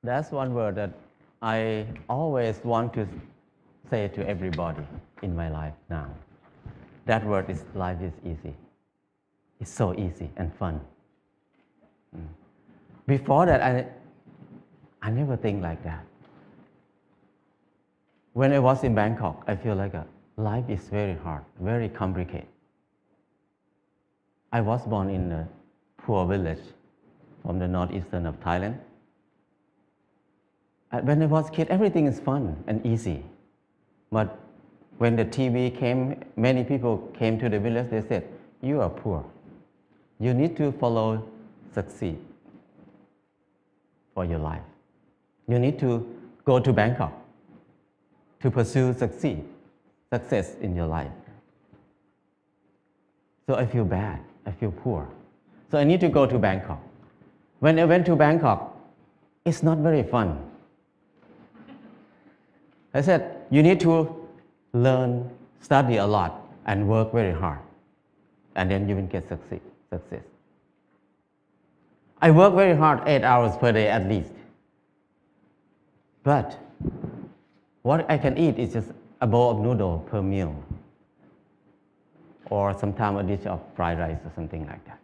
That's one word that I always want to say to everybody in my life now. That word is life is easy. It's so easy and fun. Before that, I never think like that. When I was in Bangkok, I feel like life is very hard, very complicated. I was born in a poor village from the northeastern of Thailand. And when I was a kid, everything is fun and easy. But when the TV came, many people came to the village, they said, you are poor. You need to follow succeed for your life. You need to go to Bangkok to pursue success in your life. So I feel bad, I feel poor. So I need to go to Bangkok. When I went to Bangkok, it's not very fun. I said, you need to learn, study a lot, and work very hard. And then you will get success. I work very hard, 8 hours per day at least. But what I can eat is just a bowl of noodle per meal. Or sometimes a dish of fried rice or something like that.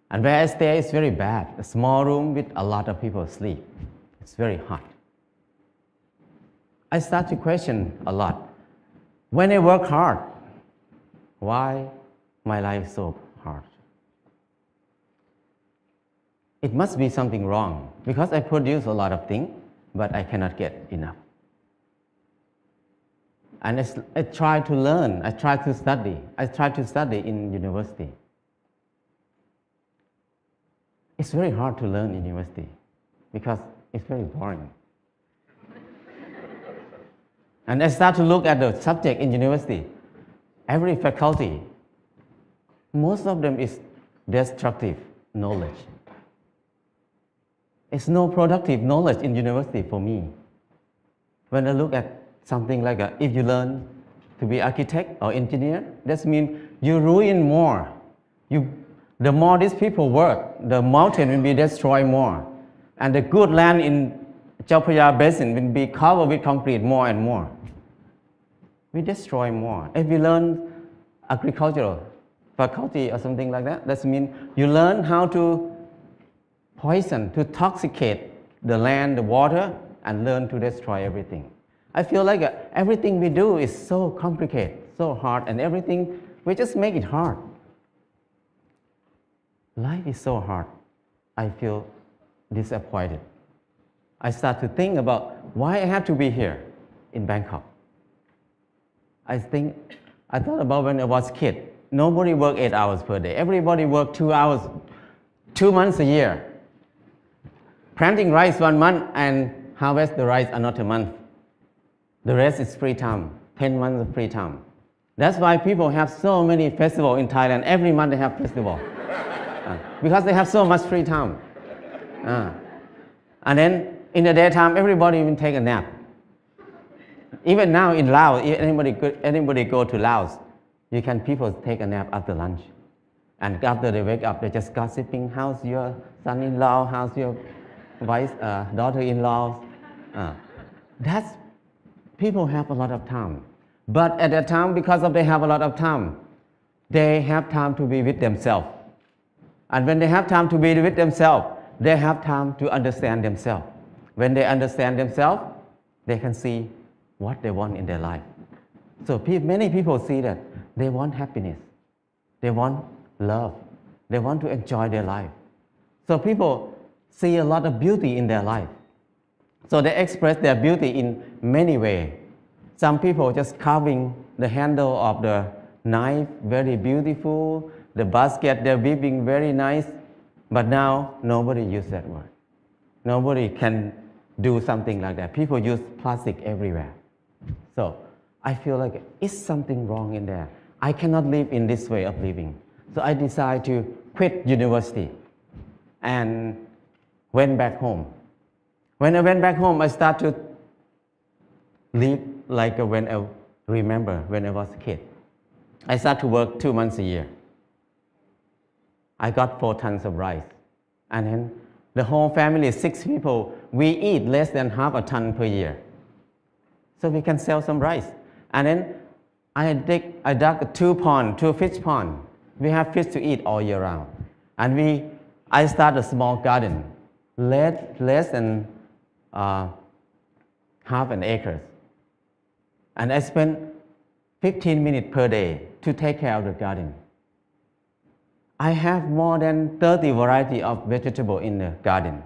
And where I stay is very bad. A small room with a lot of people sleep. It's very hot. I start to question a lot. When I work hard, why my life is so hard? It must be something wrong because I produce a lot of things, but I cannot get enough. And I try to learn, I try to study. I try to study in university. It's very hard to learn in university because it's very boring. And I start to look at the subject in university. Every faculty, most of them is destructive knowledge. It's no productive knowledge in university for me. When I look at something like if you learn to be architect or engineer, that means you ruin more. The more these people work, the mountain will be destroyed more. And the good land in Chao Phraya Basin will be covered with concrete more and more. We destroy more. If you learn agricultural faculty or something like that, that means you learn how to poison, to toxicate the land, the water, and learn to destroy everything. I feel like everything we do is so complicated, so hard, and everything, we just make it hard. Life is so hard. I feel disappointed. I start to think about why I have to be here in Bangkok. I thought about when I was a kid. Nobody worked 8 hours per day. Everybody worked 2 hours, 2 months a year. Planting rice 1 month and harvest the rice another month. The rest is free time, 10 months of free time. That's why people have so many festivals in Thailand. Every month they have festival. Because they have so much free time. And then in the daytime, everybody will take a nap. Even now in Laos, if anybody go to Laos, people take a nap after lunch. And after they wake up, they're just gossiping, how's your son-in-law, how's your daughter-in-law. People have a lot of time. But at that time, because they have a lot of time, they have time to be with themselves. And when they have time to be with themselves, they have time to understand themselves. When they understand themselves, they can see what they want in their life. So many people see that they want happiness. They want love. They want to enjoy their life. So people see a lot of beauty in their life. So they express their beauty in many ways. Some people just carving the handle of the knife, very beautiful. The basket, they're weaving very nice. But now, nobody uses that word. Nobody can do something like that. People use plastic everywhere. So I feel like it's something wrong in there. I cannot live in this way of living. So I decided to quit university and went back home. When I went back home, I started to live like when I remember when I was a kid. I started to work 2 months a year. I got 4 tons of rice. And then The whole family, 6 people, we eat less than half a ton per year. So we can sell some rice. And then I dug 2 ponds, 2 fish ponds. We have fish to eat all year round. And I started a small garden, less than half an acre. And I spent 15 minutes per day to take care of the garden. I have more than 30 varieties of vegetables in the garden.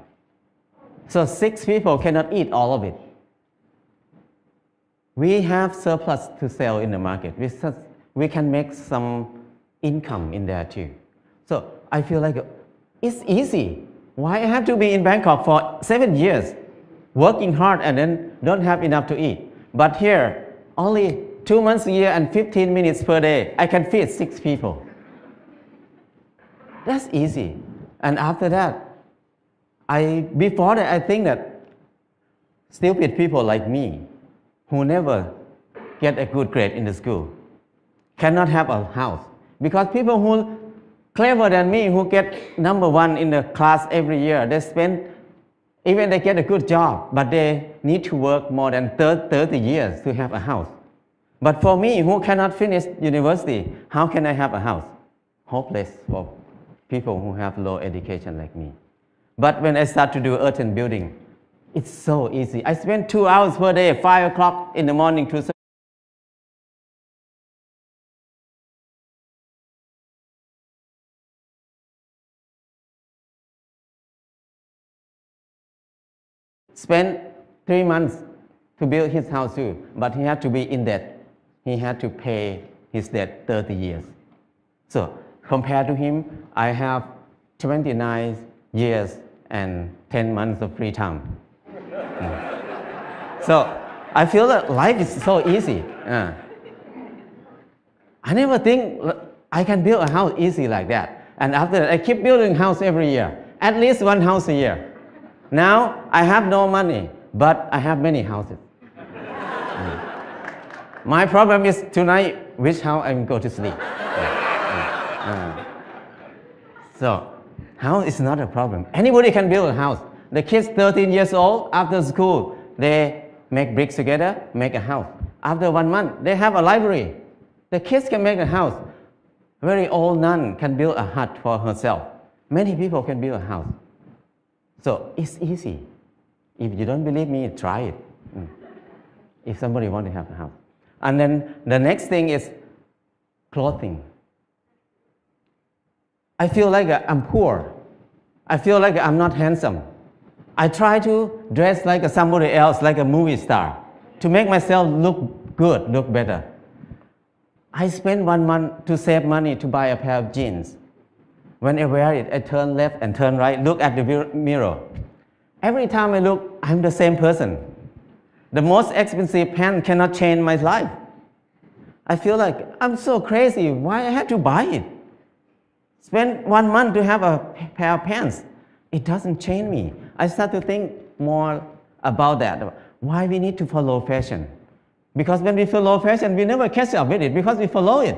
So 6 people cannot eat all of it. We have surplus to sell in the market. We can make some income in there too. So I feel like it's easy. Why I have to be in Bangkok for 7 years, working hard and then don't have enough to eat? But here, only 2 months a year and 15 minutes per day, I can feed 6 people. That's easy. And after that, before that, I think that stupid people like me, who never get a good grade in the school, cannot have a house. Because people who clever than me, who get number 1 in the class every year, even they get a good job, but they need to work more than 30 years to have a house. But for me, who cannot finish university, how can I have a house? Hopeless for people who have low education like me. But when I start to do earth and building, it's so easy. I spend 2 hours per day, 5 o'clock in the morning to spend 3 months to build his house too, but he had to be in debt. He had to pay his debt 30 years. So compared to him, I have 29 years and 10 months of free time. So I feel that life is so easy. I never think I can build a house easy like that. And after that, I keep building house every year, at least 1 house a year. Now I have no money, but I have many houses. My problem is tonight, which house I'm going to sleep. So house is not a problem. Anybody can build a house. The kids 13 years old, after school, they make bricks together, make a house. After 1 month, they have a library. The kids can make a house. Very old nun can build a hut for herself. Many people can build a house. So it's easy. If you don't believe me, try it. If somebody wants to have a house. And then the next thing is clothing. I feel like I'm poor. I feel like I'm not handsome. I try to dress like somebody else, like a movie star, to make myself look good, look better. I spend 1 month to save money to buy a pair of jeans. When I wear it, I turn left and turn right, look at the mirror. Every time I look, I'm the same person. The most expensive pants cannot change my life. I feel like I'm so crazy. Why I have to buy it? Spend 1 month to have a pair of pants. It doesn't change me. I start to think more about that. Why we need to follow fashion? Because when we follow fashion, we never catch up with it because we follow it.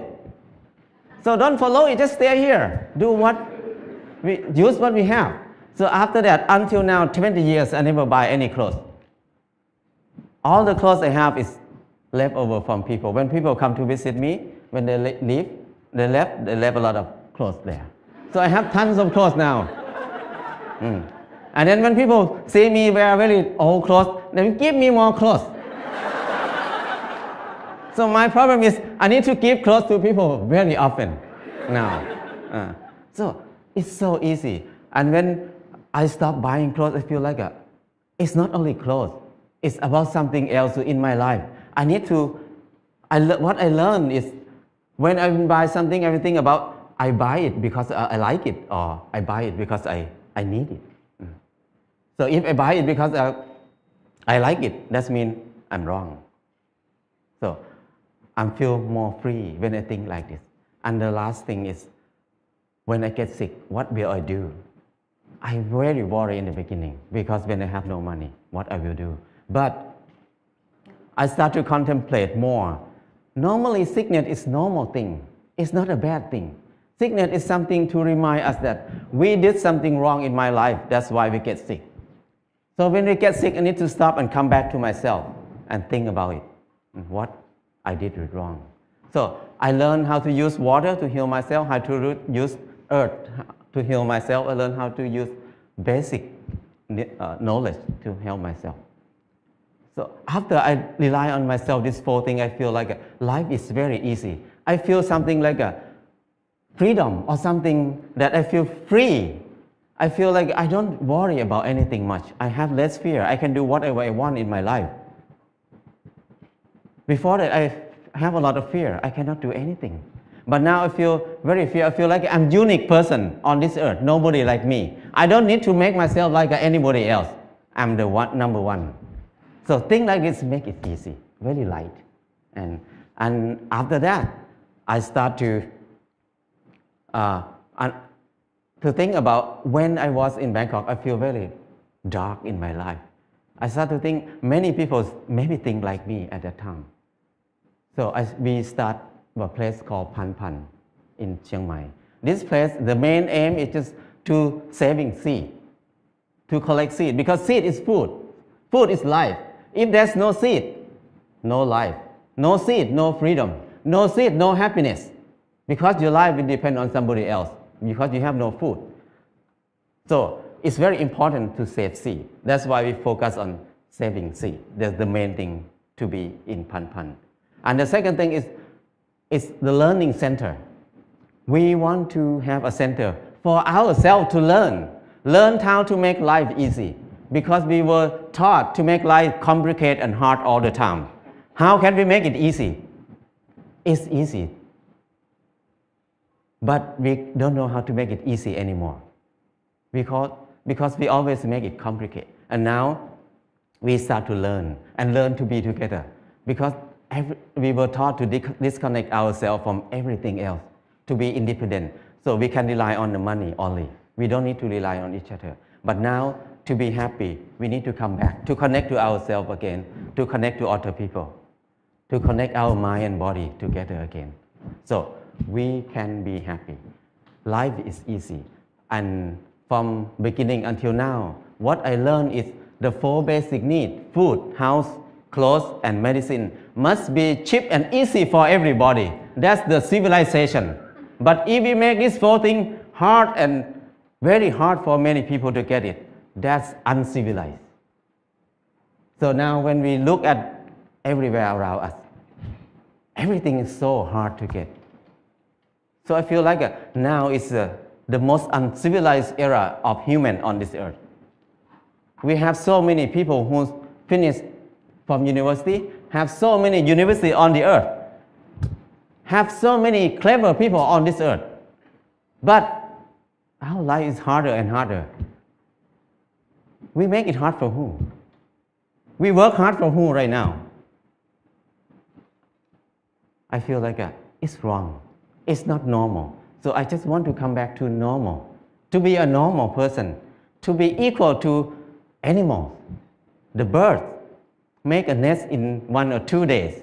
So don't follow it, just stay here. Use what we have. So after that, until now, 20 years, I never buy any clothes. All the clothes I have is left over from people. When people come to visit me, when they leave, they left a lot of clothes there. So I have tons of clothes now. And then when people see me wear very old clothes, they give me more clothes. So my problem is I need to give clothes to people very often now. So it's so easy. And when I stop buying clothes, I feel like it's not only clothes. It's about something else in my life. What I learned is when I buy something, everything about I buy it because I like it, or I buy it because I need it. So if I buy it because I like it, that means I'm wrong. So I feel more free when I think like this. And the last thing is, when I get sick, what will I do? I very worry in the beginning because when I have no money, what I will do. But I start to contemplate more. Normally, sickness is normal thing. It's not a bad thing. Sickness is something to remind us that we did something wrong in my life. That's why we get sick. So when we get sick, I need to stop and come back to myself and think about it. What I did wrong. So I learned how to use water to heal myself, how to use earth to heal myself. I learned how to use basic knowledge to help myself. So after I rely on myself, this 4 things, I feel like life is very easy. I feel something like a freedom or something that I feel free. I feel like I don't worry about anything much. I have less fear. I can do whatever I want in my life. Before that, I have a lot of fear. I cannot do anything. But now I feel very fear. I feel like I'm a unique person on this earth. Nobody like me. I don't need to make myself like anybody else. I'm the number one. So things like this make it easy, very light. And after that, I start to think about when I was in Bangkok, I feel very dark in my life. I start to think many people maybe think like me at that time. So we start a place called Pan Pan in Chiang Mai. This place, the main aim is just to saving seed, to collect seed, because seed is food. Food is life. If there's no seed, no life. No seed, no freedom. No seed, no happiness. Because your life will depend on somebody else, because you have no food. So it's very important to save seed. That's why we focus on saving seed. That's the main thing to be in Pan Pan. And the second thing is the learning center. We want to have a center for ourselves to learn how to make life easy, because we were taught to make life complicated and hard all the time. How can we make it easy? It's easy, but we don't know how to make it easy anymore, because we always make it complicated. And now we start to learn to be together, because we were taught to disconnect ourselves from everything else, to be independent. So we can rely on the money only. We don't need to rely on each other. But now, to be happy, we need to come back, to connect to ourselves again, to connect to other people, to connect our mind and body together again. So we can be happy. Life is easy. And from beginning until now, what I learned is the 4 basic needs, food, house, clothes, and medicine, must be cheap and easy for everybody. That's the civilization. But if we make these 4 things hard and very hard for many people to get it, that's uncivilized. So now when we look at everywhere around us, everything is so hard to get. So I feel like now is the most uncivilized era of human on this earth. We have so many people who finished from university, have so many universities on the earth, have so many clever people on this earth. But our life is harder and harder. We make it hard for who? We work hard for who right now? I feel like it's wrong. It's not normal. So I just want to come back to normal, to be a normal person, to be equal to animals. The bird make a nest in 1 or 2 days.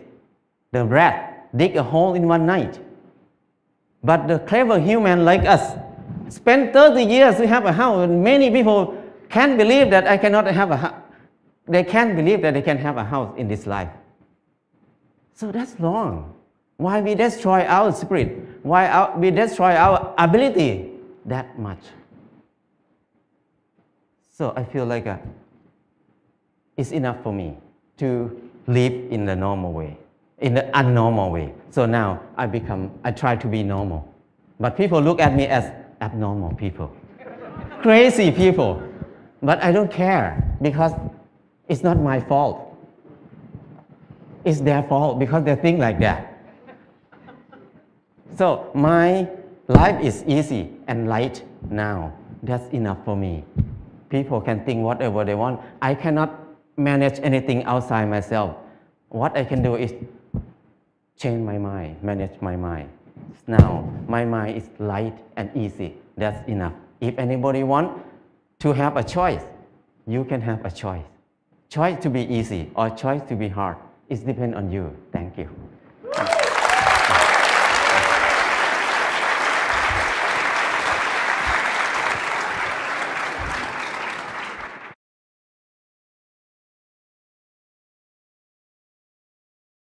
The rat dig a hole in 1 night. But the clever human like us spend 30 years to have a house. And many people can't believe that I cannot have a house. They can't believe that they can have a house in this life. So that's wrong. Why we destroy our spirit? Why we destroy our ability that much? So I feel like it's enough for me to live in the normal way, in the unnormal way. So now I try to be normal. But people look at me as abnormal people, crazy people. But I don't care, because it's not my fault. It's their fault because they think like that. So my life is easy and light now. That's enough for me. People can think whatever they want. I cannot manage anything outside myself. What I can do is change my mind, manage my mind. Now my mind is light and easy. That's enough. If anybody wants to have a choice, you can have a choice. Choice to be easy or choice to be hard. It depends on you. Thank you.